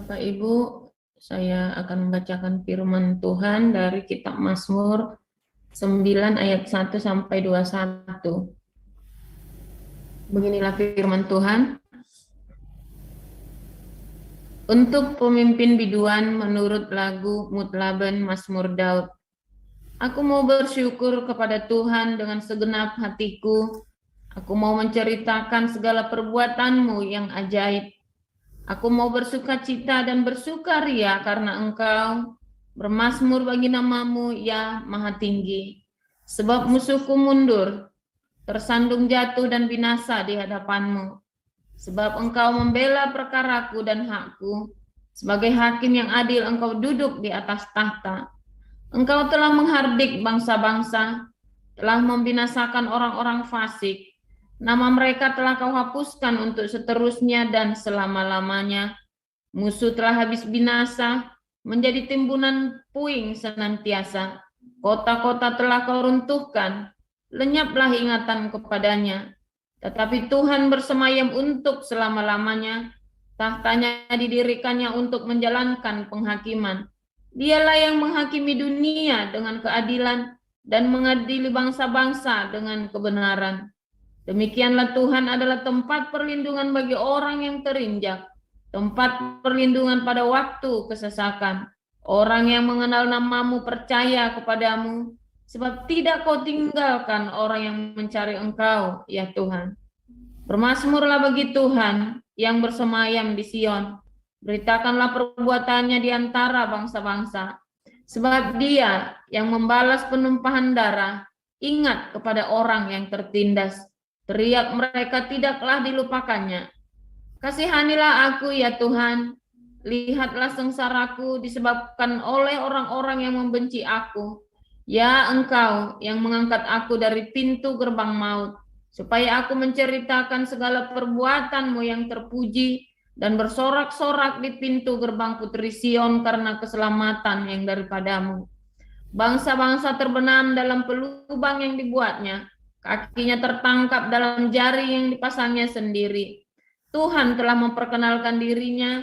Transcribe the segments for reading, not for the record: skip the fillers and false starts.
Bapak Ibu, saya akan membacakan firman Tuhan dari kitab Mazmur 9 ayat 1 sampai 21. Beginilah firman Tuhan. Untuk pemimpin biduan menurut lagu Mutlaben Mazmur Daud. Aku mau bersyukur kepada Tuhan dengan segenap hatiku. Aku mau menceritakan segala perbuatan-Mu yang ajaib. Aku mau bersukacita dan bersukaria karena Engkau, bermazmur bagi nama-Mu, ya Maha Tinggi. Sebab musuhku mundur, tersandung jatuh dan binasa di hadapan-Mu. Sebab Engkau membela perkaraku dan hakku. Sebagai hakim yang adil, Engkau duduk di atas tahta. Engkau telah menghardik bangsa-bangsa, telah membinasakan orang-orang fasik. Nama mereka telah Kau hapuskan untuk seterusnya dan selama-lamanya. Musuh telah habis binasa, menjadi timbunan puing senantiasa. Kota-kota telah Kau runtuhkan, lenyaplah ingatan kepadanya. Tetapi Tuhan bersemayam untuk selama-lamanya, tahtanya didirikannya untuk menjalankan penghakiman. Dialah yang menghakimi dunia dengan keadilan dan mengadili bangsa-bangsa dengan kebenaran. Demikianlah Tuhan adalah tempat perlindungan bagi orang yang terinjak, tempat perlindungan pada waktu kesesakan. Orang yang mengenal nama-Mu percaya kepadamu, sebab tidak Kau tinggalkan orang yang mencari Engkau, ya Tuhan. Bermazmurlah bagi Tuhan yang bersemayam di Sion. Beritakanlah perbuatannya di antara bangsa-bangsa. Sebab Dia yang membalas penumpahan darah, ingat kepada orang yang tertindas. Teriak mereka tidaklah dilupakannya. Kasihanilah aku, ya Tuhan. Lihatlah sengsaraku disebabkan oleh orang-orang yang membenci aku. Ya Engkau yang mengangkat aku dari pintu gerbang maut, supaya aku menceritakan segala perbuatan-Mu yang terpuji dan bersorak-sorak di pintu gerbang Putri Sion karena keselamatan yang daripada-Mu. Bangsa-bangsa terbenam dalam pelubang yang dibuatnya, kakinya tertangkap dalam jari yang dipasangnya sendiri. Tuhan telah memperkenalkan dirinya,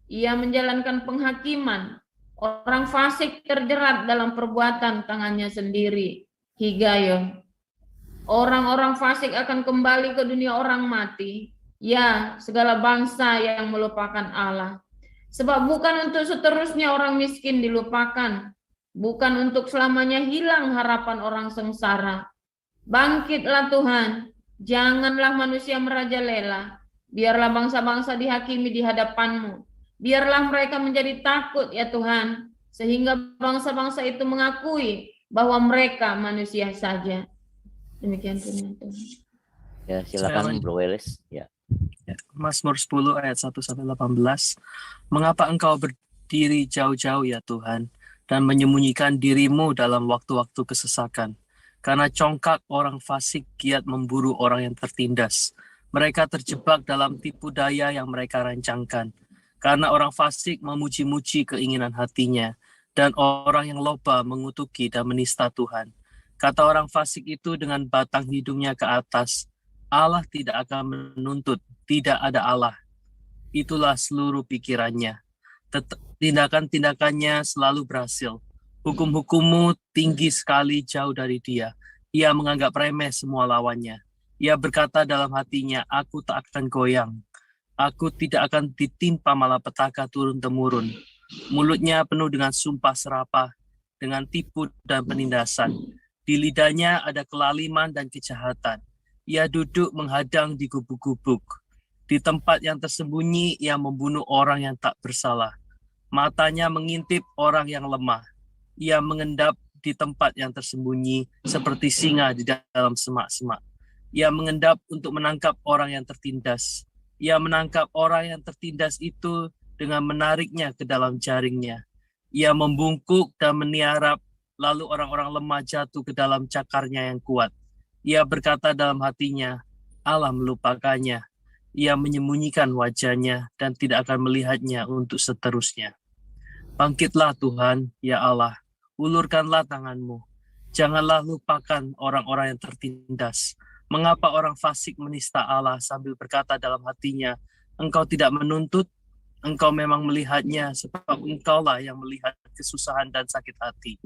Ia menjalankan penghakiman. Orang fasik terjerat dalam perbuatan tangannya sendiri. Higayon. Orang-orang fasik akan kembali ke dunia orang mati. Ya, segala bangsa yang melupakan Allah. Sebab bukan untuk seterusnya orang miskin dilupakan. Bukan untuk selamanya hilang harapan orang sengsara. Bangkitlah Tuhan, janganlah manusia merajalela. Biarlah bangsa-bangsa dihakimi di hadapan-Mu. Biarlah mereka menjadi takut, ya Tuhan, sehingga bangsa-bangsa itu mengakui bahwa mereka manusia saja. Demikian firman Tuhan. Ya, silakan Bro Welis. Ya. Mazmur 10 ayat 1 sampai 18. Mengapa Engkau berdiri jauh-jauh, ya Tuhan, dan menyembunyikan diri-Mu dalam waktu-waktu kesesakan? Karena congkak orang fasik giat memburu orang yang tertindas. Mereka terjebak dalam tipu daya yang mereka rancangkan. Karena orang fasik memuji-muji keinginan hatinya, dan orang yang loba mengutuki dan menista Tuhan. Kata orang fasik itu dengan batang hidungnya ke atas, Allah tidak akan menuntut, tidak ada Allah. Itulah seluruh pikirannya. Tindakan-tindakannya selalu berhasil. Hukum-hukum-Mu tinggi sekali jauh dari Dia. Ia menganggap remeh semua lawannya. Ia berkata dalam hatinya, aku tak akan goyang. Aku tidak akan ditimpa malapetaka turun-temurun. Mulutnya penuh dengan sumpah serapah, dengan tipu dan penindasan. Di lidahnya ada kelaliman dan kejahatan. Ia duduk menghadang di gubuk-gubuk. Di tempat yang tersembunyi, ia membunuh orang yang tak bersalah. Matanya mengintip orang yang lemah. Ia mengendap di tempat yang tersembunyi seperti singa di dalam semak-semak. Ia mengendap untuk menangkap orang yang tertindas. Ia menangkap orang yang tertindas itu dengan menariknya ke dalam jaringnya. Ia membungkuk dan meniarap, lalu orang-orang lemah jatuh ke dalam cakarnya yang kuat. Ia berkata dalam hatinya, Allah melupakannya. Ia menyembunyikan wajahnya dan tidak akan melihatnya untuk seterusnya. Bangkitlah Tuhan, ya Allah, ulurkanlah tangan-Mu. Janganlah lupakan orang-orang yang tertindas. Mengapa orang fasik menista Allah sambil berkata dalam hatinya, Engkau tidak menuntut, Engkau memang melihatnya, sebab engkaulah yang melihat kesusahan dan sakit hati,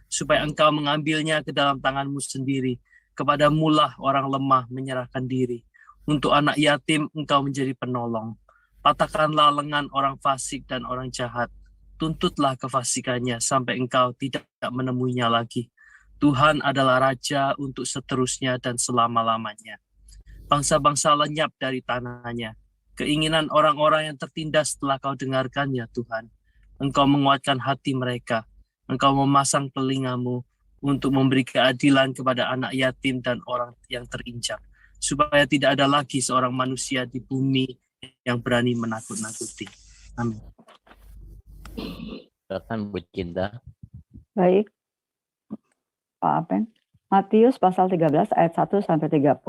supaya engkau mengambilnya ke dalam tanganmu sendiri. Kepadamulah orang lemah menyerahkan diri. Untuk anak yatim engkau menjadi penolong. Patahkanlah lengan orang fasik dan orang jahat. Tuntutlah kefasikannya sampai engkau tidak menemuinya lagi. Tuhan adalah Raja untuk seterusnya dan selama-lamanya. Bangsa-bangsa lenyap dari tanahnya. Keinginan orang-orang yang tertindas telah kau dengarkan ya Tuhan. Engkau menguatkan hati mereka. Engkau memasang telingamu untuk memberi keadilan kepada anak yatim dan orang yang terinjak. Supaya tidak ada lagi seorang manusia di bumi yang berani menakut-nakuti. Amin. Silakan Bu Cinta. Baik, Pak Apen. Matius pasal 13 ayat 1 sampai 30.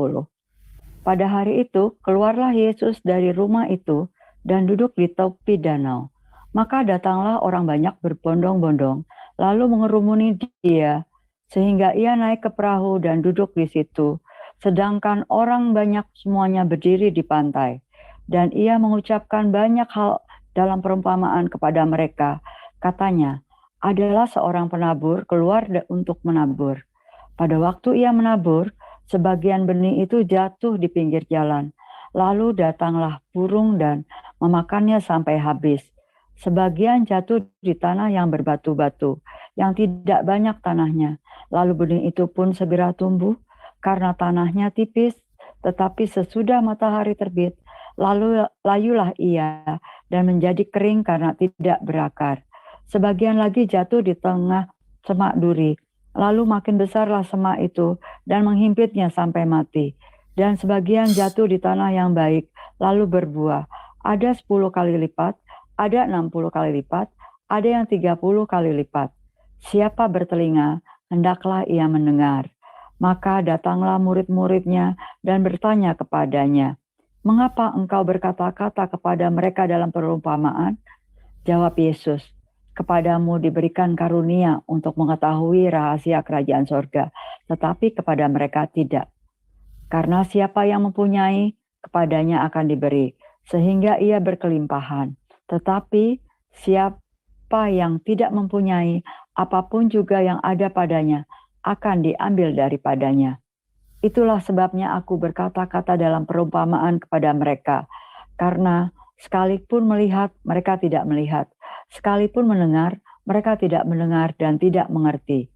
Pada hari itu, keluarlah Yesus dari rumah itu dan duduk di tepi danau. Maka datanglah orang banyak berbondong-bondong, lalu mengerumuni dia, sehingga ia naik ke perahu dan duduk di situ. Sedangkan orang banyak semuanya berdiri di pantai. Dan ia mengucapkan banyak hal dalam perumpamaan kepada mereka. Katanya, adalah seorang penabur keluar untuk menabur. Pada waktu ia menabur, sebagian benih itu jatuh di pinggir jalan. Lalu datanglah burung dan memakannya sampai habis. Sebagian jatuh di tanah yang berbatu-batu, yang tidak banyak tanahnya. Lalu benih itu pun segera tumbuh, karena tanahnya tipis, tetapi sesudah matahari terbit, lalu layulah ia dan menjadi kering karena tidak berakar. Sebagian lagi jatuh di tengah semak duri, lalu makin besarlah semak itu dan menghimpitnya sampai mati. Dan sebagian jatuh di tanah yang baik, lalu berbuah. Ada 10 kali lipat, ada 60 kali lipat, ada yang 30 kali lipat. Siapa bertelinga, hendaklah ia mendengar. Maka datanglah murid-muridnya dan bertanya kepadanya, mengapa engkau berkata-kata kepada mereka dalam perumpamaan? Jawab Yesus, kepadamu diberikan karunia untuk mengetahui rahasia kerajaan sorga, tetapi kepada mereka tidak. Karena siapa yang mempunyai, kepadanya akan diberi, sehingga ia berkelimpahan. Tetapi siapa yang tidak mempunyai, apapun juga yang ada padanya, akan diambil daripadanya. Itulah sebabnya aku berkata-kata dalam perumpamaan kepada mereka, karena sekalipun melihat, mereka tidak melihat. Sekalipun mendengar, mereka tidak mendengar dan tidak mengerti.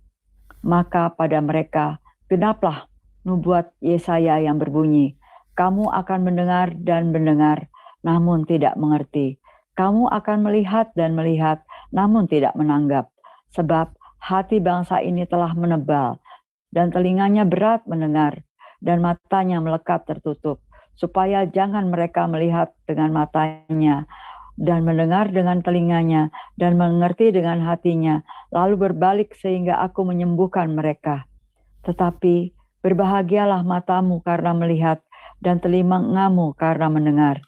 Maka pada mereka genaplah nubuat Yesaya yang berbunyi, kamu akan mendengar dan mendengar, namun tidak mengerti. Kamu akan melihat dan melihat, namun tidak menanggap. Sebab hati bangsa ini telah menebal, dan telinganya berat mendengar, dan matanya melekat tertutup, supaya jangan mereka melihat dengan matanya, dan mendengar dengan telinganya, dan mengerti dengan hatinya, lalu berbalik sehingga aku menyembuhkan mereka. Tetapi berbahagialah matamu karena melihat, dan telingamu karena mendengar.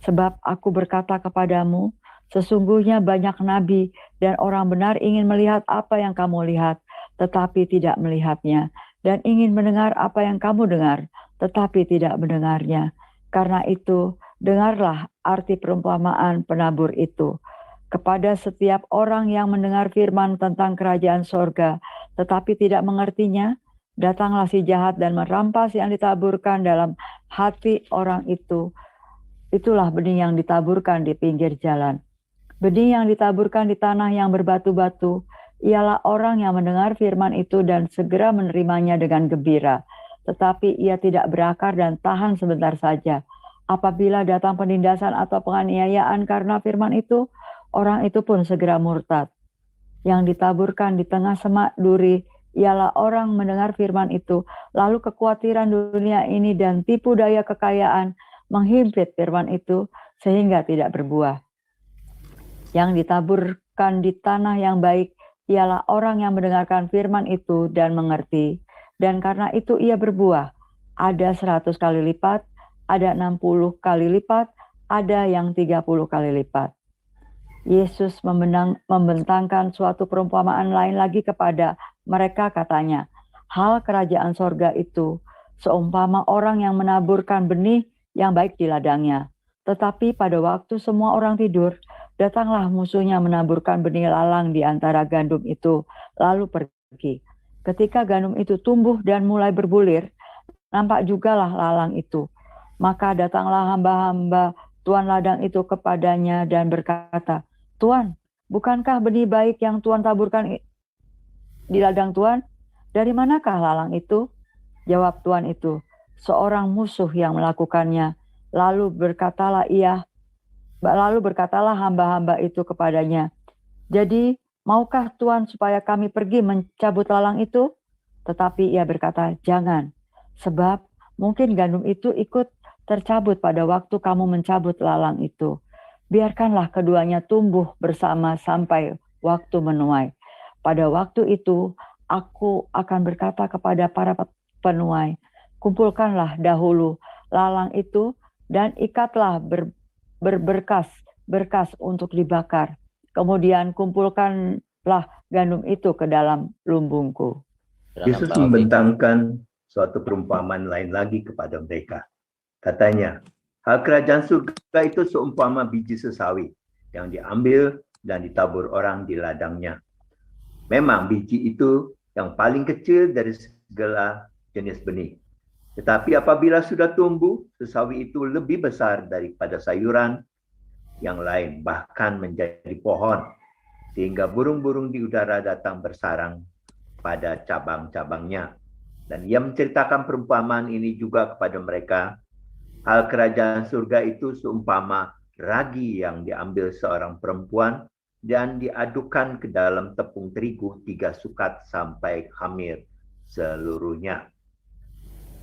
Sebab aku berkata kepadamu, sesungguhnya banyak nabi dan orang benar ingin melihat apa yang kamu lihat, tetapi tidak melihatnya, dan ingin mendengar apa yang kamu dengar, tetapi tidak mendengarnya. Karena itu, dengarlah arti perumpamaan penabur itu. Kepada setiap orang yang mendengar firman tentang kerajaan sorga, tetapi tidak mengertinya, datanglah si jahat dan merampas yang ditaburkan dalam hati orang itu. Itulah benih yang ditaburkan di pinggir jalan. Benih yang ditaburkan di tanah yang berbatu-batu, ialah orang yang mendengar firman itu dan segera menerimanya dengan gembira. Tetapi ia tidak berakar dan tahan sebentar saja. Apabila datang penindasan atau penganiayaan karena firman itu, orang itu pun segera murtad. Yang ditaburkan di tengah semak duri, ialah orang mendengar firman itu, lalu kekhawatiran dunia ini dan tipu daya kekayaan menghimpit firman itu sehingga tidak berbuah. Yang ditaburkan di tanah yang baik ialah orang yang mendengarkan firman itu dan mengerti, dan karena itu ia berbuah. Ada 100 kali lipat, ada 60 kali lipat, ada yang 30 kali lipat. Yesus membentangkan suatu perumpamaan lain lagi kepada mereka, katanya, hal kerajaan sorga itu seumpama orang yang menaburkan benih yang baik di ladangnya. Tetapi pada waktu semua orang tidur, datanglah musuhnya menaburkan benih lalang di antara gandum itu, lalu pergi. Ketika gandum itu tumbuh dan mulai berbulir, nampak jugalah lalang itu. Maka datanglah hamba-hamba Tuan ladang itu kepadanya dan berkata, "Tuan, bukankah benih baik yang Tuan taburkan di ladang Tuan? Dari manakah lalang itu?" Jawab Tuan itu, "Seorang musuh yang melakukannya." Lalu berkatalah hamba-hamba itu kepadanya, "Jadi, maukah Tuan supaya kami pergi mencabut lalang itu?" Tetapi ia berkata, "Jangan, sebab mungkin gandum itu ikut tercabut pada waktu kamu mencabut lalang itu. Biarkanlah keduanya tumbuh bersama sampai waktu menuai. Pada waktu itu, aku akan berkata kepada para penuai, kumpulkanlah dahulu lalang itu dan ikatlah berkas untuk dibakar. Kemudian kumpulkanlah gandum itu ke dalam lumbungku." Yesus membentangkan suatu perumpamaan lain lagi kepada mereka. Katanya, hal kerajaan surga itu seumpama biji sesawi yang diambil dan ditabur orang di ladangnya. Memang biji itu yang paling kecil dari segala jenis benih. Tetapi apabila sudah tumbuh, sesawi itu lebih besar daripada sayuran yang lain, bahkan menjadi pohon, sehingga burung-burung di udara datang bersarang pada cabang-cabangnya. Dan ia menceritakan perumpamaan ini juga kepada mereka. Hal kerajaan surga itu seumpama ragi yang diambil seorang perempuan dan diadukkan ke dalam tepung terigu 3 sukat sampai khamir seluruhnya.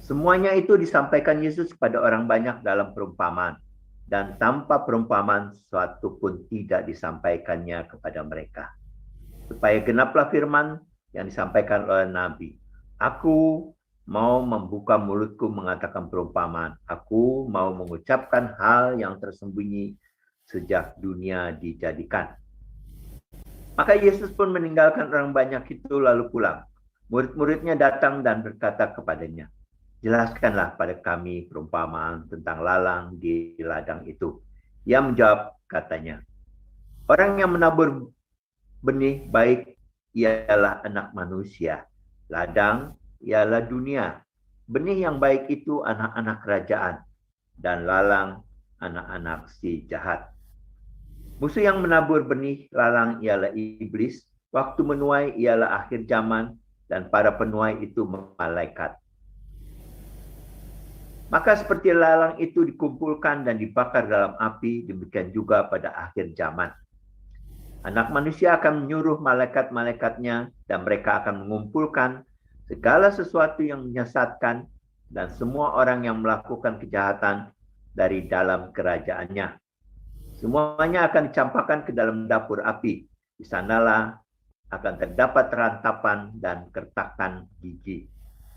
Semuanya itu disampaikan Yesus kepada orang banyak dalam perumpamaan, dan tanpa perumpamaan suatu pun tidak disampaikannya kepada mereka, supaya genaplah firman yang disampaikan oleh Nabi, "Aku mau membuka mulutku mengatakan perumpamaan. Aku mau mengucapkan hal yang tersembunyi sejak dunia dijadikan." Maka Yesus pun meninggalkan orang banyak itu lalu pulang. Murid-muridnya datang dan berkata kepadanya, "Jelaskanlah pada kami perumpamaan tentang lalang di ladang itu." Ia menjawab katanya, "Orang yang menabur benih baik ialah anak manusia. Ladang ialah dunia. Benih yang baik itu anak-anak kerajaan, dan lalang anak-anak si jahat. Musuh yang menabur benih lalang ialah iblis. Waktu menuai ialah akhir zaman, dan para penuai itu malaikat. Maka seperti lalang itu dikumpulkan dan dibakar dalam api, demikian juga pada akhir zaman. Anak manusia akan menyuruh malaikat-malaikatnya, dan mereka akan mengumpulkan segala sesuatu yang menyesatkan dan semua orang yang melakukan kejahatan dari dalam kerajaannya. Semuanya akan dicampakkan ke dalam dapur api. Di sanalah akan terdapat rantapan dan kertakan gigi.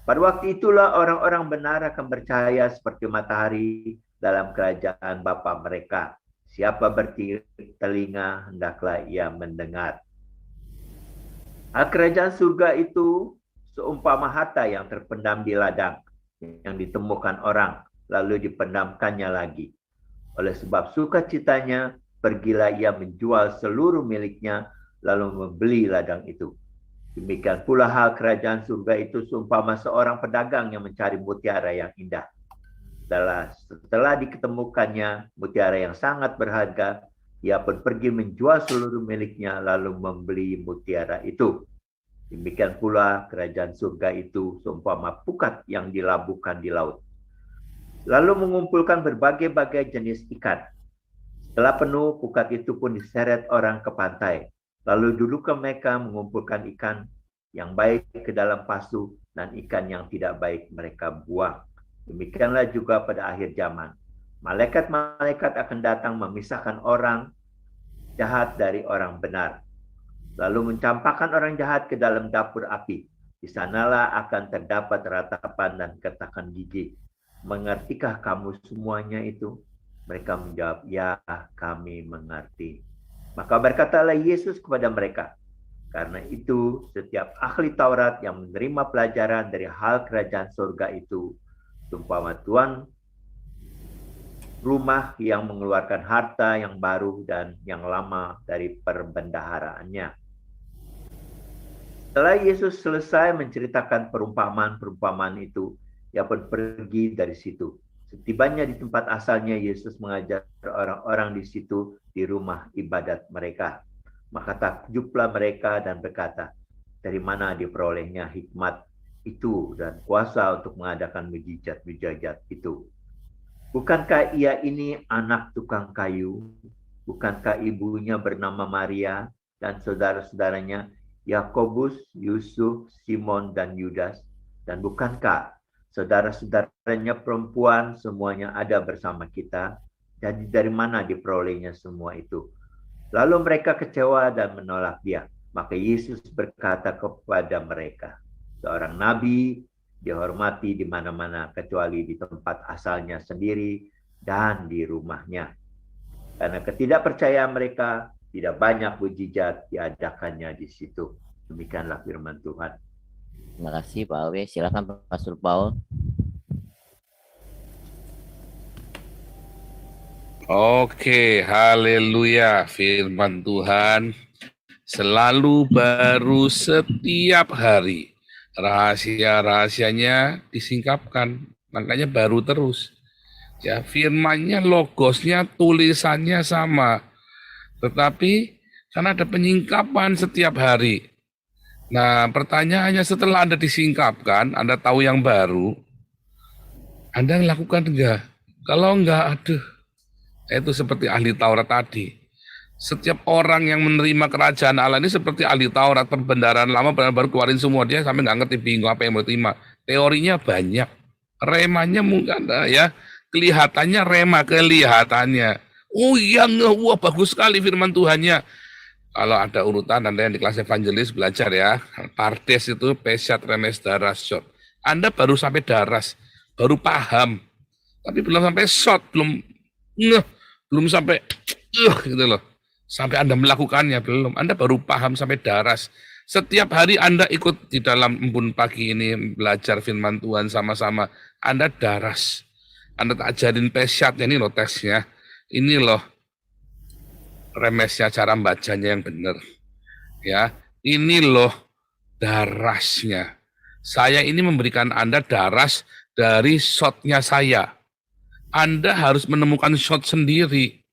Pada waktu itulah orang-orang benar akan bercahaya seperti matahari dalam kerajaan Bapa mereka. Siapa bertelinga, hendaklah ia mendengar. Kerajaan surga itu seumpama harta yang terpendam di ladang, yang ditemukan orang, lalu dipendamkannya lagi. Oleh sebab sukacitanya, pergilah ia menjual seluruh miliknya, lalu membeli ladang itu. Demikian pula hal kerajaan surga itu seumpama seorang pedagang yang mencari mutiara yang indah. Setelah diketemukannya mutiara yang sangat berharga, ia pun pergi menjual seluruh miliknya lalu membeli mutiara itu. Demikian pula kerajaan surga itu seumpama pukat yang dilabuhkan di laut, lalu mengumpulkan berbagai-bagai jenis ikan. Setelah penuh, pukat itu pun diseret orang ke pantai. Lalu dulu mereka mengumpulkan ikan yang baik ke dalam pasu, dan ikan yang tidak baik mereka buang. Demikianlah juga pada akhir zaman. Malaikat-malaikat akan datang memisahkan orang jahat dari orang benar, lalu mencampakkan orang jahat ke dalam dapur api. Di sanalah akan terdapat ratapan dan kertakan gigi. Mengertikah kamu semuanya itu? Mereka menjawab, "Ya, kami mengerti." Maka berkatalah Yesus kepada mereka, "Karena itu setiap ahli Taurat yang menerima pelajaran dari hal kerajaan surga itu, seumpama tuan rumah yang mengeluarkan harta yang baru dan yang lama dari perbendaharaannya. Setelah Yesus selesai menceritakan perumpamaan-perumpamaan itu, ia pun pergi dari situ. Setibanya di tempat asalnya, Yesus mengajar orang-orang di situ di rumah ibadat mereka. Maka takjublah mereka dan berkata, dari mana diperolehnya hikmat itu dan kuasa untuk mengadakan mujizat-mujizat itu? Bukankah ia ini anak tukang kayu? Bukankah ibunya bernama Maria dan saudara-saudaranya Yakobus, Yusuf, Simon, dan Yudas? Dan bukankah saudara-saudaranya perempuan semuanya ada bersama kita? Jadi dari mana diperolehnya semua itu? Lalu mereka kecewa dan menolak dia. Maka Yesus berkata kepada mereka, seorang nabi dihormati di mana-mana kecuali di tempat asalnya sendiri dan di rumahnya. Karena ketidakpercayaan mereka, tidak banyak mujizat diadakannya di situ. Demikianlah firman Tuhan. Terima kasih Pak Awe. Silakan Pastor Paul. Oke, haleluya. Firman Tuhan selalu baru setiap hari. Rahasia-rahasianya disingkapkan, makanya baru terus. Ya, firmannya, logosnya, tulisannya sama. Tetapi karena ada penyingkapan setiap hari. Nah, pertanyaannya setelah Anda disingkapkan, Anda tahu yang baru, Anda lakukan enggak? Kalau enggak, aduh, itu seperti ahli Taurat tadi. Setiap orang yang menerima kerajaan Allah ini seperti ahli Taurat, perbendaharaan lama baru keluarin semua, dia sampai nggak ngerti, bingung apa yang mau terima. Teorinya banyak, remanya mungkin ya, kelihatannya rema, kelihatannya. Oh iya, wah bagus sekali firman Tuhannya. Kalau ada urutan, Anda yang di kelas evangelis belajar ya, pardes itu pesat, remes, daras, shot. Anda baru sampai daras, baru paham, tapi belum sampai shot, belum sampai gitu loh. Sampai Anda melakukannya belum, Anda baru paham sampai daras. Setiap hari Anda ikut di dalam embun pagi ini belajar firman Tuhan sama-sama, Anda daras. Anda tak ajarin pesyatnya, ini loh tesnya, ini loh remesnya, cara bacanya yang benar. Ya, ini loh darasnya. Saya ini memberikan Anda daras dari shotnya saya. Anda harus menemukan shot sendiri.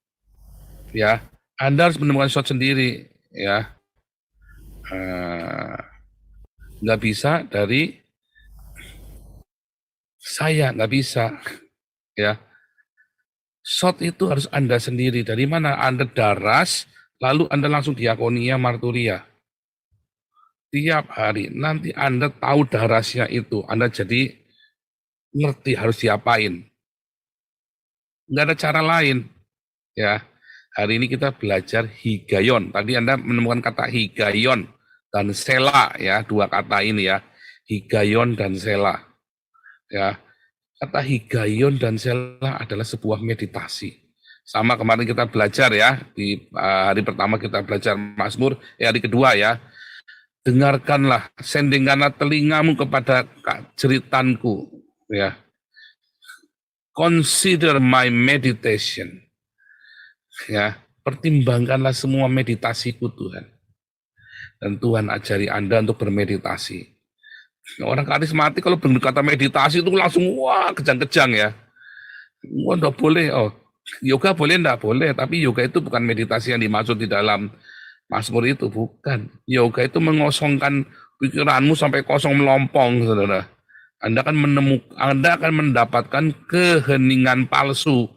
Ya, Anda harus menemukan shot sendiri, ya. Nggak bisa dari saya, nggak bisa, ya. Shot itu harus Anda sendiri. Dari mana Anda daras, lalu Anda langsung diakonia, marturia. Tiap hari, nanti Anda tahu darasnya itu, Anda jadi ngerti harus diapain. Nggak ada cara lain, ya. Hari ini kita belajar higayon. Tadi Anda menemukan kata higayon dan sela, ya, dua kata ini ya, higayon dan sela. Ya, kata higayon dan sela adalah sebuah meditasi. Sama kemarin kita belajar ya, di hari pertama kita belajar Mazmur, hari kedua ya, dengarkanlah, sendingkanlah telingamu kepada jeritanku, ya. Consider my meditation. Ya, pertimbangkanlah semua meditasiku Tuhan. Dan Tuhan ajari Anda untuk bermeditasi. Orang karismatik kalau berkata meditasi itu langsung wah kejang-kejang ya. Wah enggak boleh. Oh, yoga boleh enggak boleh, tapi yoga itu bukan meditasi yang dimaksud di dalam Mazmur itu, bukan. Yoga itu mengosongkan pikiranmu sampai kosong melompong, Saudara. Anda akan mendapatkan keheningan palsu.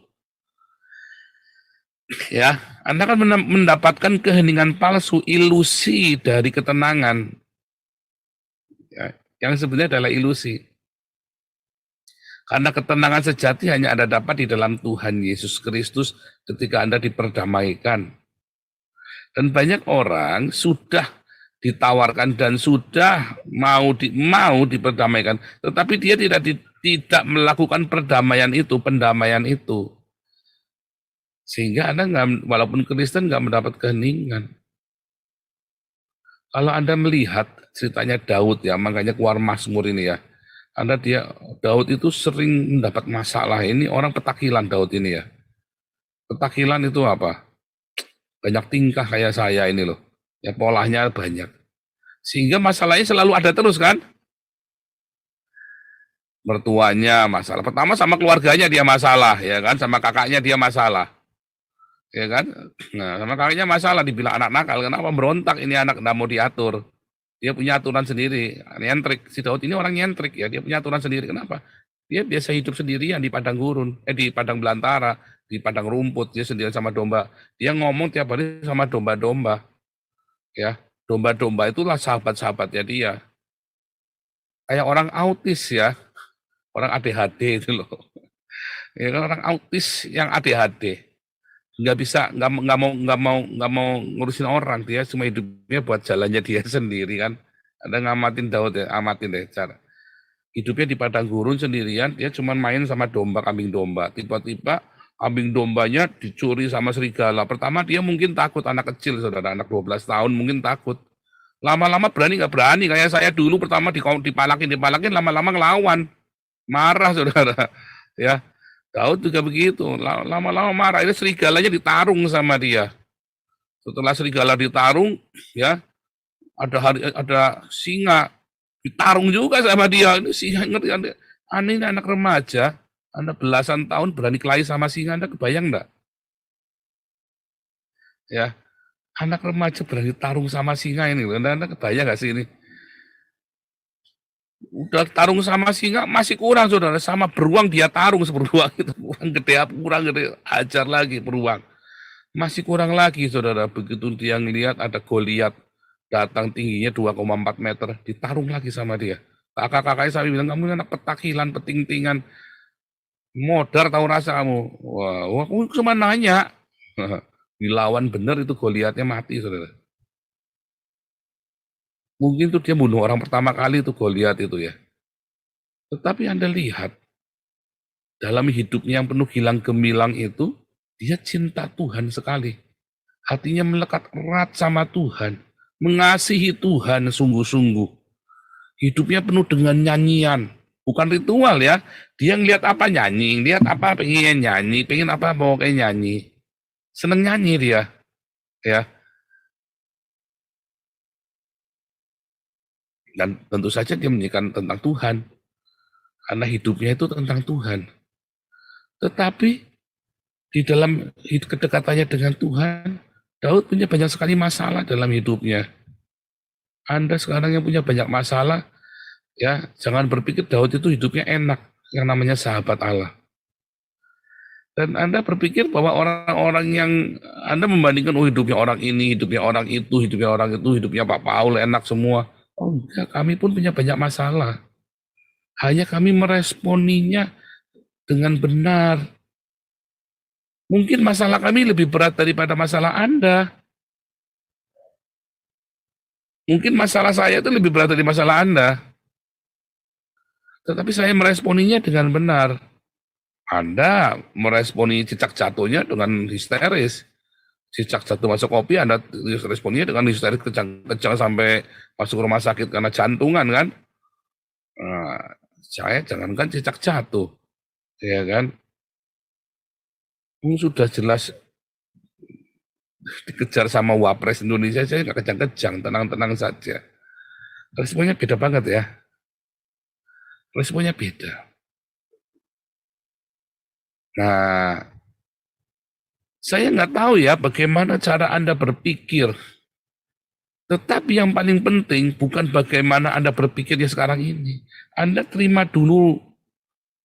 Ya, Anda akan mendapatkan keheningan palsu, ilusi dari ketenangan. Ya, yang sebenarnya adalah ilusi. Karena ketenangan sejati hanya Anda dapat di dalam Tuhan Yesus Kristus ketika Anda diperdamaikan. Dan banyak orang sudah ditawarkan dan sudah mau diperdamaikan, tetapi dia tidak melakukan pendamaian itu. Sehingga Anda walaupun Kristen nggak mendapat keheningan. Kalau Anda melihat ceritanya Daud ya, makanya keluar Mazmur ini ya. Daud itu sering mendapat masalah. Ini orang petakilan Daud ini ya. Petakilan itu apa? Banyak tingkah kayak saya ini loh. Ya polanya banyak. Sehingga masalahnya selalu ada terus kan? Mertuanya masalah. Pertama sama keluarganya dia masalah, ya kan? Sama kakaknya dia masalah. Ya kan? Nah, sama kakaknya masalah, dibilang anak nakal. Kenapa berontak ini anak nggak mau diatur? Dia punya aturan sendiri. Nyentrik. Si Daud ini orang nyentrik ya. Dia punya aturan sendiri. Kenapa? Dia biasa hidup sendirian di padang gurun, di padang belantara, di padang rumput. Dia sendirian sama domba. Dia ngomong tiap hari sama domba-domba. Ya, domba-domba itulah sahabat-sahabatnya dia. Kayak orang autis ya, orang ADHD itu loh. Ya kan orang autis yang ADHD. Nggak mau ngurusin orang, dia cuma hidupnya buat jalannya dia sendiri kan. Ada ngamatin Daud ya, amatin deh cara hidupnya di padang gurun sendirian, dia cuma main sama domba, kambing domba. Tiba-tiba kambing dombanya dicuri sama serigala. Pertama dia mungkin takut, anak kecil saudara, anak 12 tahun mungkin takut. Lama-lama berani nggak berani, kayak saya dulu pertama dipalakin, lama-lama ngelawan, marah saudara. Ya, Daud juga begitu, lama-lama marah. Ini serigalanya ditarung sama dia. Setelah serigala ditarung, ya ada singa ditarung juga sama dia. Ini singa, ngerti Anda? Aneh, ini anak remaja, Anda belasan tahun berani kelahi sama singa, Anda kebayang enggak? Ya, anak remaja berani tarung sama singa ini, Anda kebayang nggak sih ini? Udah tarung sama singa masih kurang saudara, sama beruang dia tarung seberuang itu, kurang gede, ajar lagi beruang. Masih kurang lagi saudara, begitu dia ngelihat ada Goliat datang tingginya 2,4 meter, ditarung lagi sama dia. Kakak-kakaknya sampai bilang, kamu anak petakilan, peting-tingan, modar tahu rasa kamu. Wah, aku cuma nanya. Dilawan bener itu Goliatnya mati saudara. Mungkin tuh dia bunuh orang pertama kali itu Goliat itu ya. Tetapi Anda lihat, dalam hidupnya yang penuh gilang gemilang itu, dia cinta Tuhan sekali. Hatinya melekat erat sama Tuhan. Mengasihi Tuhan sungguh-sungguh. Hidupnya penuh dengan nyanyian. Bukan ritual ya. Dia ngeliat apa nyanyi, lihat apa pengen nyanyi, pengen apa mau kayak nyanyi. Seneng nyanyi dia. Ya. Dan tentu saja dia menyanyikan tentang Tuhan. Karena hidupnya itu tentang Tuhan. Tetapi di dalam kedekatannya dengan Tuhan, Daud punya banyak sekali masalah dalam hidupnya. Anda sekarang yang punya banyak masalah, ya jangan berpikir Daud itu hidupnya enak, yang namanya sahabat Allah. Dan Anda berpikir bahwa orang-orang yang Anda membandingkan, oh hidupnya orang ini, hidupnya orang itu, hidupnya Pak Paul enak semua. Oh enggak, kami pun punya banyak masalah. Hanya kami meresponinya dengan benar. Mungkin masalah kami lebih berat daripada masalah Anda. Mungkin masalah saya itu lebih berat dari masalah Anda. Tetapi saya meresponinya dengan benar. Anda meresponi cicak jatuhnya dengan histeris. Cicak jatuh masuk kopi, Anda responnya dengan histeris kejang-kejang sampai masuk rumah sakit karena jantungan kan. Nah, saya jangankan cicak jatuh. Ya kan. Sudah jelas dikejar sama Wapres Indonesia, saya nggak kejang-kejang, tenang-tenang saja. Responnya beda banget ya. Responnya beda. Nah, saya nggak tahu ya bagaimana cara Anda berpikir. Tetapi yang paling penting bukan bagaimana Anda berpikirnya sekarang ini. Anda terima dulu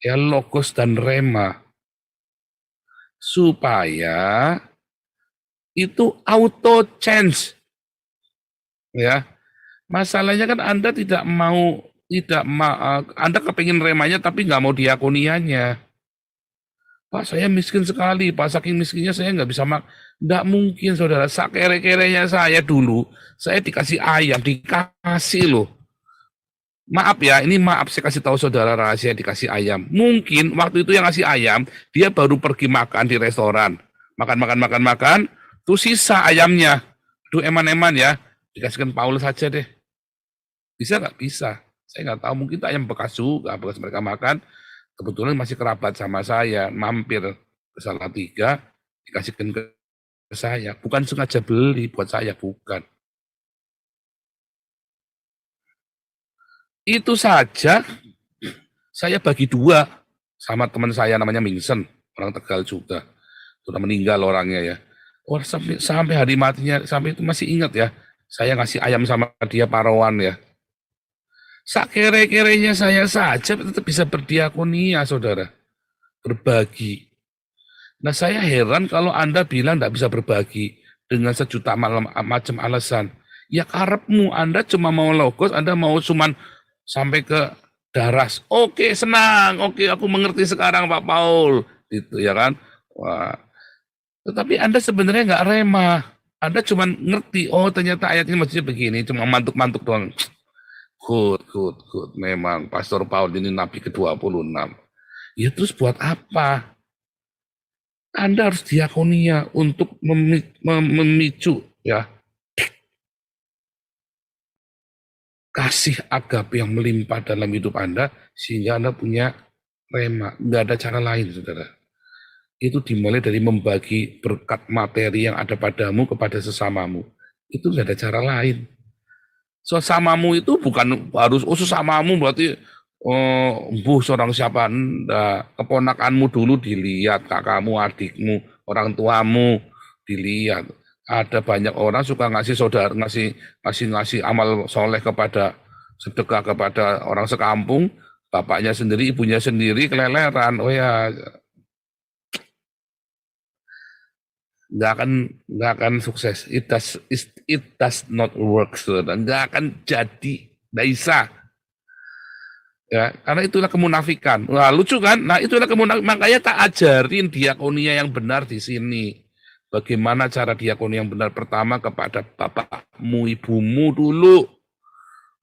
ya logos dan rema. Supaya itu auto change. Ya. Masalahnya kan Anda Anda kepingin remanya tapi nggak mau diakuniannya. Pak, saya miskin sekali, Pak, saking miskinnya saya nggak bisa nggak mungkin, saudara. Sakere-kerenya saya dulu, saya dikasih ayam, dikasih loh. Maaf ya, ini maaf saya kasih tahu saudara rahasia dikasih ayam. Mungkin waktu itu yang ngasih ayam, dia baru pergi makan di restoran. Makan, tuh sisa ayamnya. Tuh eman-eman ya, dikasihkan Paul saja deh. Bisa nggak? Bisa. Saya nggak tahu, mungkin itu ayam bekas juga, bekas mereka makan. Kebetulan masih kerabat sama saya, mampir ke Salatiga, dikasihkan ke saya, bukan sengaja beli buat saya, bukan. Itu saja saya bagi dua sama teman saya namanya Mingsen, orang Tegal juga. Sudah meninggal orangnya ya. Oh, sampai hari matinya, sampai itu masih ingat ya. Saya ngasih ayam sama dia parawan ya. Sakere-kerenya saya saja tetap bisa berdiakonia, saudara. Berbagi. Nah, saya heran kalau Anda bilang tidak bisa berbagi dengan sejuta macam alasan. Ya karepmu, Anda cuma mau logos, Anda mau cuman sampai ke daras. Oke, senang. Oke, aku mengerti sekarang Pak Paul. Gitu ya kan. Wah. Tetapi Anda sebenarnya nggak remah. Anda cuma ngerti, oh ternyata ayat ini maksudnya begini, cuma mantuk-mantuk doang. Good. Memang Pastor Paul ini Nabi ke-26. Ya terus buat apa? Anda harus diakonia untuk memicu ya kasih agape yang melimpah dalam hidup Anda sehingga Anda punya rema. Nggak ada cara lain, saudara. Itu dimulai dari membagi berkat materi yang ada padamu kepada sesamamu. Itu nggak ada cara lain. Sesamamu itu bukan harus sesamamu berarti seorang siapa, keponakanmu dulu dilihat, kakakmu, adikmu, orang tuamu dilihat. Ada banyak orang suka ngasih saudara, ngasih amal soleh kepada sedekah kepada orang sekampung, bapaknya sendiri, ibunya sendiri keleleran. Oh ya, nggak akan sukses. It does not work, saudara. Nggak akan jadi, nggak bisa. Ya, karena itulah kemunafikan. Wah, lucu kan? Nah, itulah kemunafikan. Makanya tak ajarin diakonia yang benar di sini. Bagaimana cara diakonia yang benar? Pertama kepada bapakmu, ibumu dulu,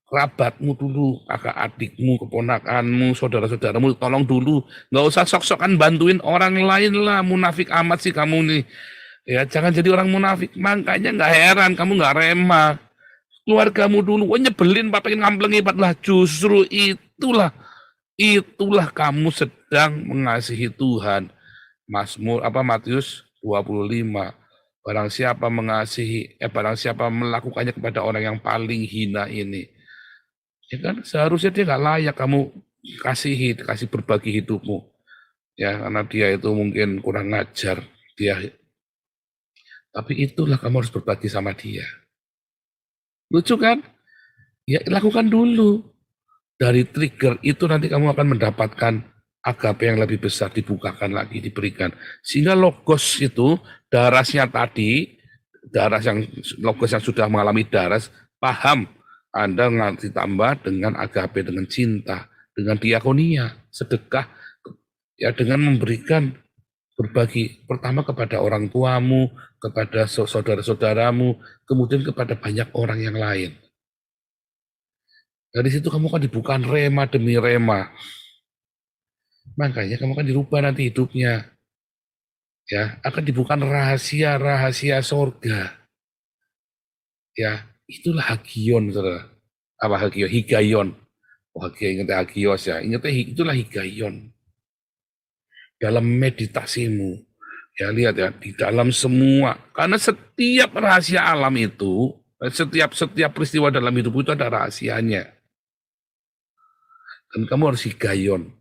kerabatmu dulu, kakak adikmu, keponakanmu, saudara-saudaramu, tolong dulu. Nggak usah sok-sokan bantuin orang lain lah. Munafik amat sih kamu nih. Ya, jangan jadi orang munafik. Makanya nggak heran kamu nggak remah. Keluargamu dulu, nyebelin, Pak pengen ngamplengi, lah justru itulah kamu sedang mengasihi Tuhan. Matius 25. Barang siapa melakukannya kepada orang yang paling hina ini, ya kan seharusnya dia nggak layak kamu kasih berbagi hidupmu, ya karena dia itu mungkin kurang ngajar dia. Tapi itulah kamu harus berbagi sama dia. Lucu kan? Ya lakukan dulu. Dari trigger itu nanti kamu akan mendapatkan agape yang lebih besar, dibukakan lagi, diberikan. Sehingga logos itu, darasnya tadi, logos yang sudah mengalami daras, paham. Anda ditambah dengan agape, dengan cinta, dengan diakonia, sedekah, ya dengan memberikan berbagi pertama kepada orang tuamu, kepada saudara-saudaramu, kemudian kepada banyak orang yang lain. Dari situ kamu akan dibuka rema demi rema. Makanya kamu akan dirubah nanti hidupnya. Ya, akan dibuka rahasia-rahasia sorga. Ya, itulah hagion, saudara. Apa hagion? Higayon. Oh, ingatnya hagios ya. Ingatnya itulah higayon. Dalam meditasimu, ya lihat ya, di dalam semua, karena setiap rahasia alam itu, setiap peristiwa dalam hidup itu ada rahasianya. Dan kamu harus higayon.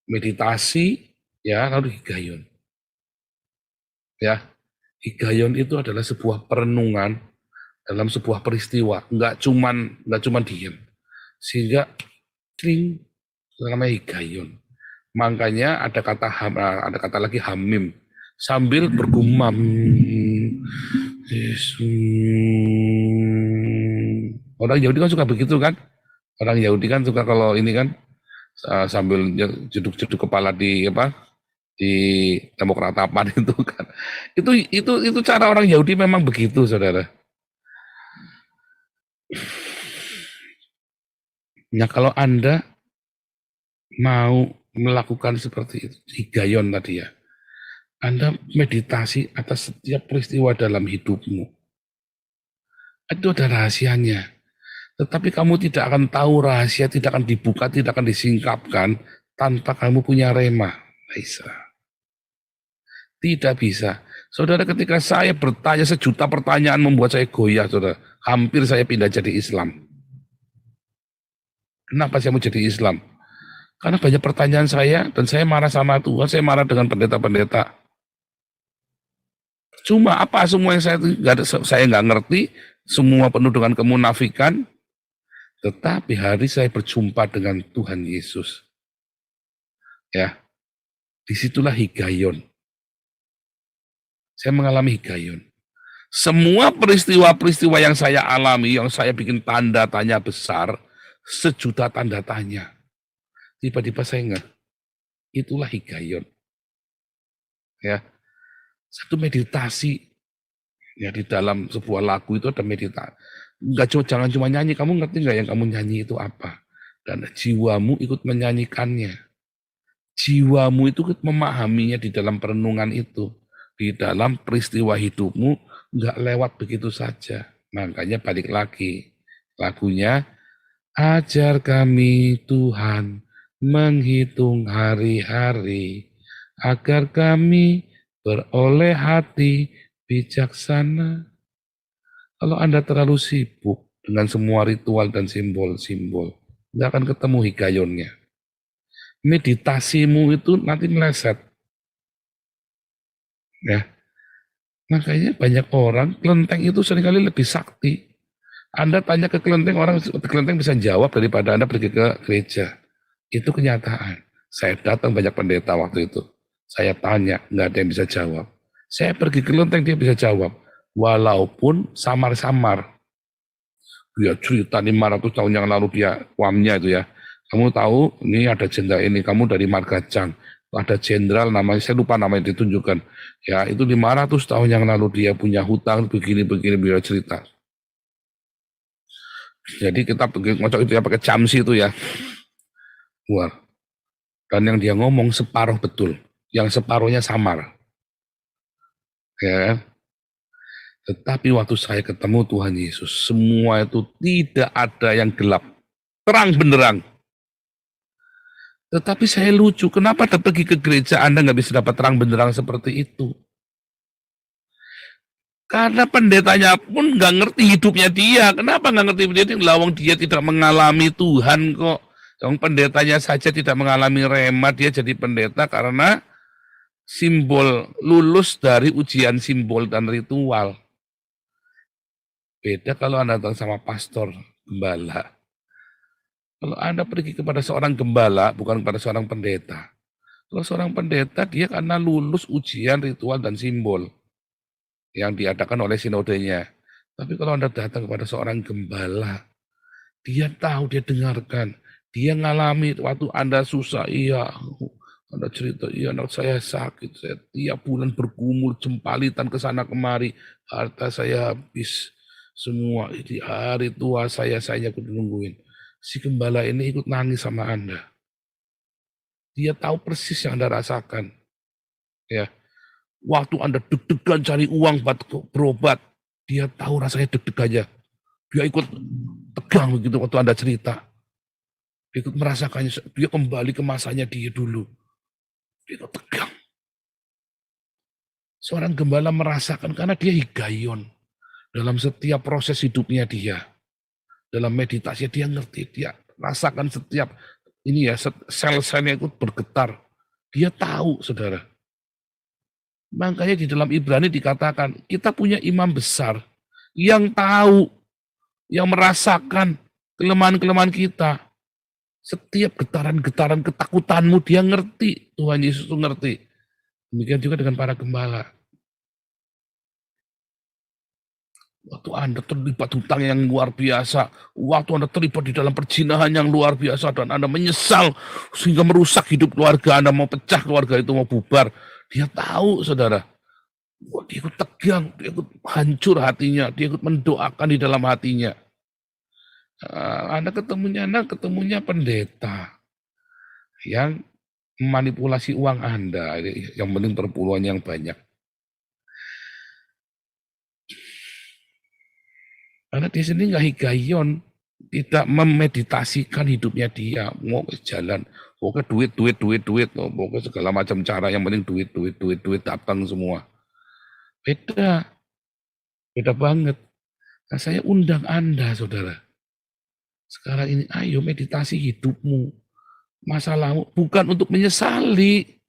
Meditasi, ya lalu higayon. Ya, higayon itu adalah sebuah perenungan dalam sebuah peristiwa, nggak cuman diem, sehingga namanya higayon. Makanya ada kata lagi hamim, sambil bergumam. Orang Yahudi kan suka begitu kan? Orang Yahudi kan suka kalau ini kan sambil jeduk-jeduk kepala di tembok ratapan itu kan. Itu cara orang Yahudi memang begitu, saudara. Nah, kalau Anda mau melakukan seperti itu, higayon tadi ya, Anda meditasi atas setiap peristiwa dalam hidupmu. Itu ada rahasianya. Tetapi kamu tidak akan tahu rahasia, tidak akan dibuka, tidak akan disingkapkan tanpa kamu punya rema. Bisa. Tidak bisa. Saudara, ketika saya bertanya sejuta pertanyaan membuat saya goyah, saudara. Hampir saya pindah jadi Islam. Kenapa saya mau jadi Islam? Karena banyak pertanyaan saya, dan saya marah sama Tuhan, saya marah dengan pendeta-pendeta. Cuma apa semua yang saya nggak ngerti, semua penuh dengan kemunafikan, tetapi hari saya berjumpa dengan Tuhan Yesus. Ya, disitulah higayon. Saya mengalami higayon. Semua peristiwa-peristiwa yang saya alami, yang saya bikin tanda tanya besar, sejuta tanda tanya. Tiba-tiba saya ingat, itulah higayon. Ya, satu meditasi. Ya, di dalam sebuah lagu itu ada meditasi. Jangan cuma nyanyi, kamu ngerti nggak yang kamu nyanyi itu apa? Dan jiwamu ikut menyanyikannya. Jiwamu itu ikut memahaminya di dalam perenungan itu. Di dalam peristiwa hidupmu, nggak lewat begitu saja. Makanya balik lagi. Lagunya, ajar kami Tuhan menghitung hari-hari, agar kami beroleh hati bijaksana. Kalau Anda terlalu sibuk dengan semua ritual dan simbol-simbol, nggak akan ketemu higayonnya. Meditasimu itu nanti meleset. Ya, makanya banyak orang, kelenteng itu seringkali lebih sakti. Anda tanya ke kelenteng, orang kelenteng bisa jawab daripada Anda pergi ke gereja. Itu kenyataan. Saya datang banyak pendeta waktu itu. Saya tanya, nggak ada yang bisa jawab. Saya pergi ke kelenteng, dia bisa jawab. Walaupun samar-samar. Dia cerita 500 tahun yang lalu dia kuamnya itu ya. Kamu tahu, ini ada jenderal ini, kamu dari marga Jang. Ada jenderal namanya, saya lupa namanya ditunjukkan. Ya, itu 500 tahun yang lalu dia punya hutang, begini-begini, beliau cerita. Jadi kita pergi ngocok itu ya pakai jamsi itu ya. Wah. Dan yang dia ngomong separuh betul. Yang separuhnya samar. Ya kan? Tetapi waktu saya ketemu Tuhan Yesus, semua itu tidak ada yang gelap. Terang benderang. Tetapi saya lucu, kenapa pergi ke gereja Anda nggak bisa dapat terang benderang seperti itu? Karena pendetanya pun nggak ngerti hidupnya dia. Kenapa nggak ngerti dia? Lawang dia tidak mengalami Tuhan kok. Yang pendetanya saja tidak mengalami rema, dia jadi pendeta karena simbol lulus dari ujian simbol dan ritual. Beda kalau Anda datang sama pastor, gembala. Kalau Anda pergi kepada seorang gembala, bukan kepada seorang pendeta. Kalau seorang pendeta, dia karena lulus ujian ritual dan simbol yang diadakan oleh sinodenya. Tapi kalau Anda datang kepada seorang gembala, dia tahu, dia dengarkan, dia ngalami waktu Anda susah, iya, Anda cerita, iya anak saya sakit, saya tiap bulan bergumul, jempalitan ke sana kemari, harta saya habis, semua di hari tua saya ikut nungguin. Si gembala ini ikut nangis sama Anda. Dia tahu persis yang Anda rasakan. Ya, waktu Anda deg-degan cari uang buat berobat, dia tahu rasanya deg-degannya. Dia ikut tegang begitu waktu Anda cerita. Dia ikut merasakannya, dia kembali ke masanya dia dulu. Dia ikut tegang. Seorang gembala merasakan karena dia higayon. Dalam setiap proses hidupnya dia. Dalam meditasi dia ngerti, dia rasakan setiap ini ya, sel-selnya ikut bergetar. Dia tahu, saudara. Makanya di dalam Ibrani dikatakan, kita punya imam besar yang tahu, yang merasakan kelemahan-kelemahan kita. Setiap getaran-getaran ketakutanmu dia ngerti, Tuhan Yesus itu ngerti. Demikian juga dengan para gembala. Waktu Anda terlibat hutang yang luar biasa, waktu Anda terlibat di dalam perzinahan yang luar biasa, dan Anda menyesal sehingga merusak hidup keluarga Anda, mau pecah keluarga itu, mau bubar, dia tahu, saudara. Wah, dia ikut tegang, dia ikut hancur hatinya, dia ikut mendoakan di dalam hatinya. Anda ketemunya pendeta yang memanipulasi uang Anda, yang penting perpuluhan yang banyak. Karena dia sendiri nggak higayon, tidak memeditasikan hidupnya dia, mau ke jalan, Pokoknya duit. Oh, pokoknya segala macam cara, yang penting duit datang semua. Beda banget. Nah, saya undang Anda, saudara. Sekarang ini, ayo meditasi hidupmu. Masalahmu bukan untuk menyesali,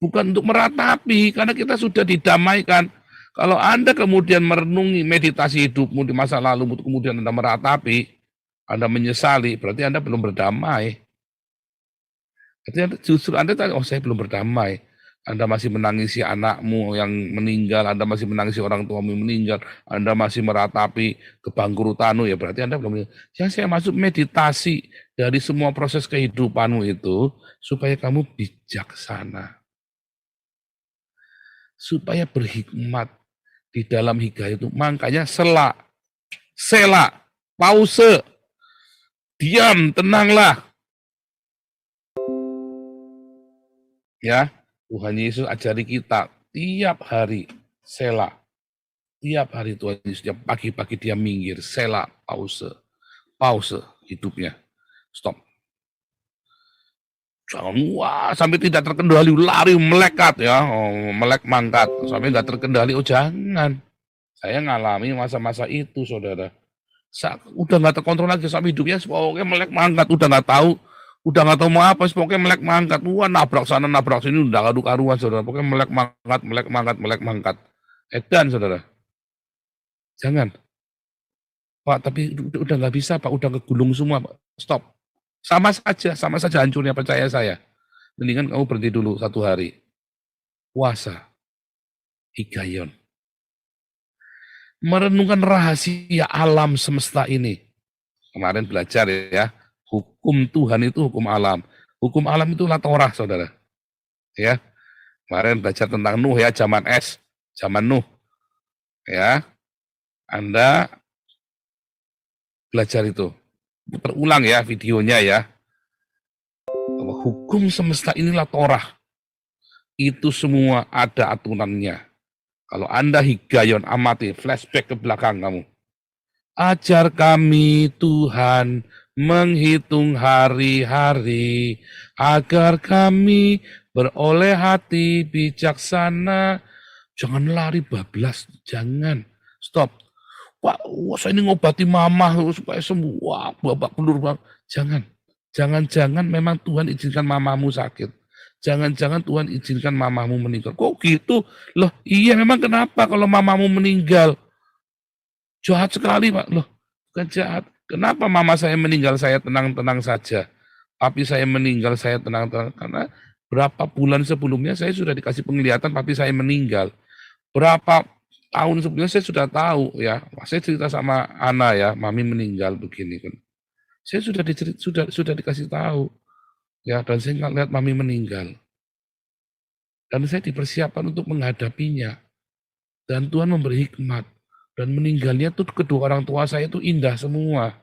bukan untuk meratapi, karena kita sudah didamaikan. Kalau Anda kemudian merenungi meditasi hidupmu di masa lalu, kemudian Anda meratapi, Anda menyesali, berarti Anda belum berdamai. Berarti justru Anda tanya, oh saya belum berdamai. Anda masih menangisi anakmu yang meninggal, Anda masih menangisi orang tuamu yang meninggal, Anda masih meratapi kebangkrutanmu, ya berarti Anda belum. Yang saya maksud meditasi dari semua proses kehidupanmu itu, supaya kamu bijaksana. Supaya berhikmat di dalam hikayat itu. Makanya sela, pause, diam, tenanglah. Ya, Tuhan Yesus ajari kita tiap hari sela. Tiap hari Tuhan Yesus, pagi-pagi dia minggir, sela, pause hidupnya. Stop. Jangan sampai tidak terkendali, lari melekat ya, melek mangkat sampai nggak terkendali. Oh jangan. Saya ngalami masa-masa itu, saudara. Udah nggak terkontrol lagi sampai hidupnya, pokoknya melek mangkat, udah nggak tahu mau apa, pokoknya melek mangkat. Wah, nabrak sana nabrak sini, udah karu-karuan, saudara. Pokoknya melek mangkat. Edan, saudara. Jangan. Pak, tapi udah nggak bisa, Pak. Udah kegulung semua, Pak. Stop. Sama saja hancurnya, percaya saya. Mendingan kamu berhenti dulu 1 hari. Puasa. Hikaion. Merenungkan rahasia alam semesta ini. Kemarin belajar ya. Hukum Tuhan itu hukum alam. Hukum alam itulah Torah, saudara. Ya. Kemarin belajar tentang Nuh ya, zaman es, zaman Nuh. Ya. Anda belajar itu. Terulang ya videonya ya. Hukum semesta inilah Torah. Itu semua ada aturannya. Kalau Anda hikaion, amati, flashback ke belakang kamu. Ajar kami Tuhan menghitung hari-hari, agar kami beroleh hati bijaksana. Jangan lari bablas, jangan. Stop. Wah, saya ini ngobati mama supaya semua babak belur. Jangan. Jangan-jangan memang Tuhan izinkan mamamu sakit. Jangan-jangan Tuhan izinkan mamamu meninggal. Kok gitu? Loh, iya memang kenapa kalau mamamu meninggal? Jahat sekali, Pak. Loh, bukan jahat. Kenapa mama saya meninggal saya tenang-tenang saja? Papi saya meninggal saya tenang-tenang. Karena berapa bulan sebelumnya saya sudah dikasih penglihatan papi saya meninggal. Berapa tahun sebelumnya saya sudah tahu ya. Saya cerita sama Ana ya, mami meninggal begini kan. Saya sudah dikasih tahu. Ya, dan saya nggak lihat mami meninggal. Dan saya dipersiapkan untuk menghadapinya. Dan Tuhan memberi hikmat. Dan meninggalnya tuh kedua orang tua saya itu indah semua.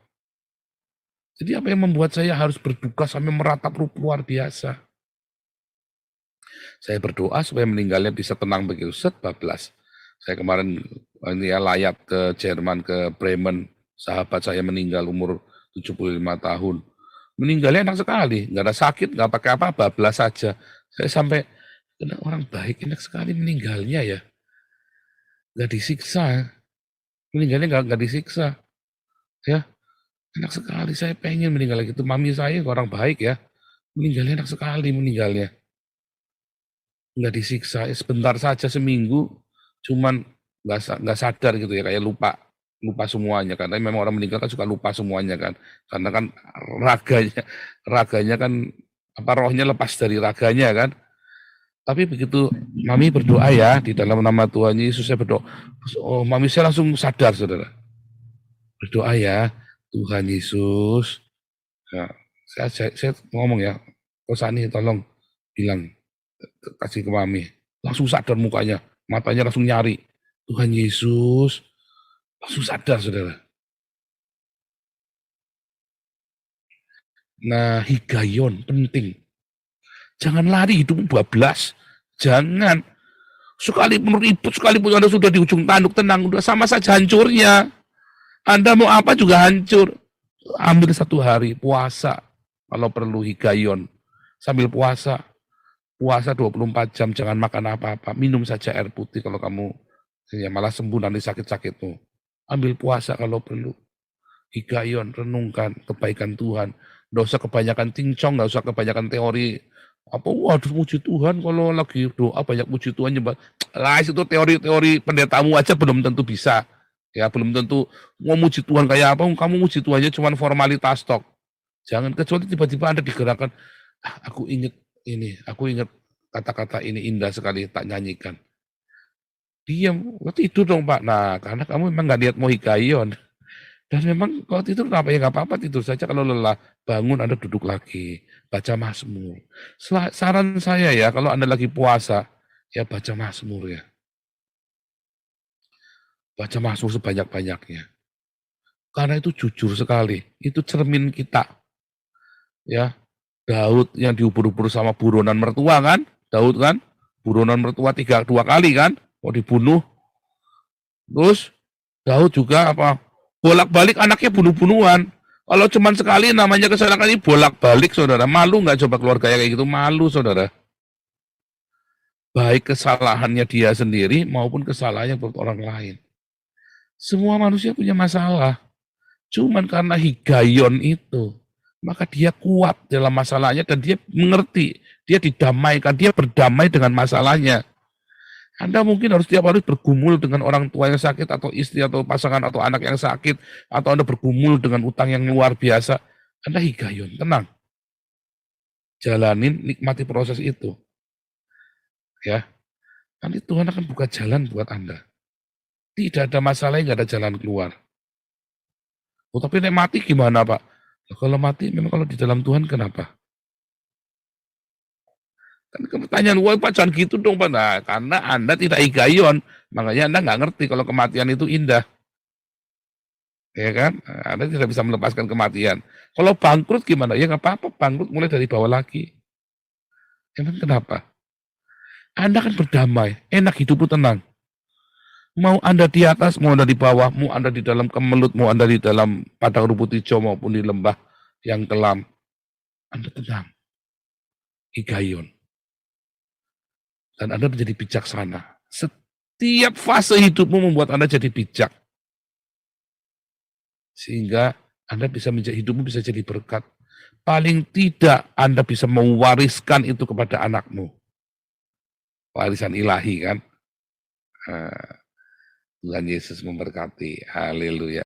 Jadi apa yang membuat saya harus berduka sampai meratap luar biasa? Saya berdoa supaya meninggalnya bisa tenang begitu. Bablas. Saya kemarin ini ya layat ke Jerman, ke Bremen. Sahabat saya meninggal umur 75 tahun. Meninggalnya enak sekali. Nggak ada sakit, nggak pakai apa, bablas saja. Saya sampai, orang baik enak sekali meninggalnya ya. Nggak disiksa. Meninggalnya nggak disiksa. Ya, enak sekali. Saya pengen meninggal gitu. Mami saya orang baik ya. Meninggalnya enak sekali meninggalnya. Nggak disiksa. Sebentar saja seminggu. Cuman nggak sadar gitu ya. Kayak lupa semuanya. Karena memang orang meninggal kan suka lupa semuanya kan. Karena kan raganya kan, rohnya lepas dari raganya kan. Tapi begitu mami berdoa ya, di dalam nama Tuhan Yesus saya berdoa, oh mami saya langsung sadar, saudara. Berdoa ya, Tuhan Yesus. Ya, saya ngomong ya, Kosani tolong bilang, kasih ke mami. Langsung sadar mukanya, matanya langsung nyari. Tuhan Yesus, langsung sadar, saudara. Nah, hikaion penting. Jangan lari hidupmu bablas. Jangan. Sekalipun ribut, sekalipun Anda sudah di ujung tanduk, tenang. Udah sama saja hancurnya. Anda mau apa juga hancur. Ambil 1 hari puasa. Kalau perlu hikaion. sambil puasa. Puasa 24 jam, jangan makan apa-apa. Minum saja air putih kalau kamu ya malah sembuh nanti sakit-sakitmu. Ambil puasa kalau perlu. Hikayon, renungkan kebaikan Tuhan. Nggak usah kebanyakan cincong, nggak usah kebanyakan teori. Apa, waduh muji Tuhan kalau lagi doa banyak muji Tuhan nyembah. Lah itu teori-teori pendetamu aja belum tentu bisa. Ya belum tentu mau muji Tuhan kayak apa, kamu muji Tuhannya cuma formalitas tok. Jangan, kecuali tiba-tiba Anda digerakkan, aku ingat ini, aku ingat kata-kata ini indah sekali, tak nyanyikan. Diam, tidur dong Pak. Nah, karena kamu memang nggak niat mau hikayon. Dan memang kalau tidur kenapa ya nggak apa-apa, tidur saja, kalau lelah bangun Anda duduk lagi, baca Mazmur. Saran saya ya, kalau Anda lagi puasa, ya baca Mazmur ya. Baca Mazmur sebanyak-banyaknya. Karena itu jujur sekali, itu cermin kita. Ya, Daud yang diubur-ubur sama buronan mertua kan, Daud kan, buronan mertua dua kali kan, mau dibunuh. Terus Daud juga apa? Bolak-balik anaknya bunuh-bunuhan. Kalau cuman sekali namanya kesalahan ini bolak-balik, saudara. Malu nggak coba keluarga kayak gitu? Malu, saudara. Baik kesalahannya dia sendiri maupun kesalahannya buat orang lain. Semua manusia punya masalah. Cuman karena higayon itu, maka dia kuat dalam masalahnya dan dia mengerti. Dia didamaikan, dia berdamai dengan masalahnya. Anda mungkin harus tiap hari bergumul dengan orang tua yang sakit, atau istri, atau pasangan, atau anak yang sakit, atau Anda bergumul dengan utang yang luar biasa. Anda higayon, tenang. Jalanin, nikmati proses itu. Ya, nanti Tuhan akan buka jalan buat Anda. Tidak ada masalah, nggak ada jalan keluar. Oh, tapi nek mati gimana Pak? Kalau mati, memang kalau di dalam Tuhan kenapa? Kan pertanyaan, wah Pak jangan gitu dong Pak. Nah, karena Anda tidak higayon, makanya Anda nggak ngerti kalau kematian itu indah. Ya kan? Anda tidak bisa melepaskan kematian. Kalau bangkrut gimana? Ya nggak apa-apa, bangkrut mulai dari bawah lagi. Emang kenapa? Anda kan berdamai, enak hidup itu tenang. Mau Anda di atas, mau Anda di bawah, mau Anda di dalam kemelut, mau Anda di dalam padang rumput hijau maupun di lembah yang kelam, Anda tenang. Higayon. Dan Anda menjadi bijaksana. Setiap fase hidupmu membuat Anda jadi bijak. Sehingga Anda bisa menjadi, hidupmu bisa jadi berkat. Paling tidak Anda bisa mewariskan itu kepada anakmu. Warisan ilahi kan. Tuhan Yesus memberkati. Haleluya.